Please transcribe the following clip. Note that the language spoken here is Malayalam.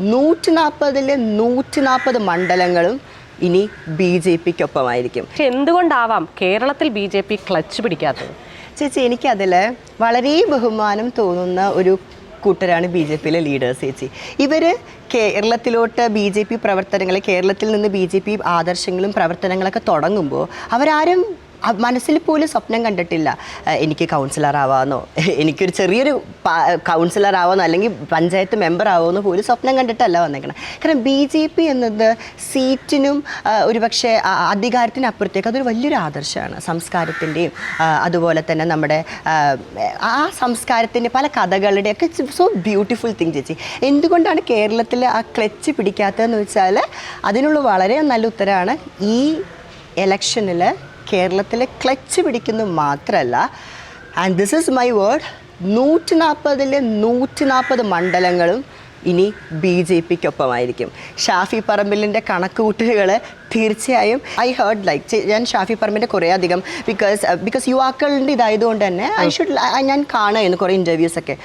140 മണ്ഡലങ്ങളും ഇനി BJPക്കൊപ്പമായിരിക്കും. പക്ഷെ എന്തുകൊണ്ടാവാം കേരളത്തിൽ BJP ക്ലച്ച് പിടിക്കാത്തത്? ചേച്ചി, എനിക്കതിൽ വളരെ ബഹുമാനം തോന്നുന്ന ഒരു കൂട്ടരാണ് BJPയിലെ ലീഡേഴ്സ്. ചേച്ചി, ഇവർ കേരളത്തിലോട്ട് BJP പ്രവർത്തനങ്ങൾ, കേരളത്തിൽ നിന്ന് BJP ആദർശങ്ങളും പ്രവർത്തനങ്ങളൊക്കെ തുടങ്ങുമ്പോൾ അവരാരും മനസ്സിൽ പോലും സ്വപ്നം കണ്ടിട്ടില്ല എനിക്ക് കൗൺസിലർ ആവാമെന്നോ, എനിക്കൊരു ചെറിയൊരു കൗൺസിലർ ആവാമെന്നോ, അല്ലെങ്കിൽ പഞ്ചായത്ത് മെമ്പർ ആവുമെന്നോ പോലും സ്വപ്നം കണ്ടിട്ടല്ല വന്നേക്കണം. കാരണം BJP എന്നത് സീറ്റിനും ഒരുപക്ഷെ അധികാരത്തിനപ്പുറത്തേക്ക് അതൊരു വലിയൊരു ആദർശമാണ്. സംസ്കാരത്തിൻ്റെയും അതുപോലെ തന്നെ നമ്മുടെ ആ സംസ്കാരത്തിൻ്റെ പല കഥകളുടെയൊക്കെ സോ ബ്യൂട്ടിഫുൾ തിങ്. ചേച്ചി, എന്തുകൊണ്ടാണ് കേരളത്തിൽ ആ ക്ലച്ച് പിടിക്കാത്തതെന്ന് വെച്ചാൽ അതിനുള്ള വളരെ നല്ല ഉത്തരമാണ്. ഈ ഇലക്ഷനിൽ കേരളത്തിൽ ക്ലച്ച് പിടിക്കുന്നത് മാത്രമല്ല, and this is my word, 140 മണ്ഡലങ്ങളും ഇനി BJPക്കൊപ്പമായിരിക്കും. ഷാഫി പറമ്പിലിൻ്റെ കണക്കുകൂട്ടലുകൾ തീർച്ചയായും ഐ ഹേർഡ് ലൈക്ക് ഞാൻ ഷാഫി പറമ്പിൻ്റെ കുറേ അധികം ബിക്കോസ് യുവാക്കളുടെ ഇതായതുകൊണ്ട് തന്നെ ഞാൻ കാണുമായിരുന്നു കുറേ ഇൻ്റർവ്യൂസൊക്കെ.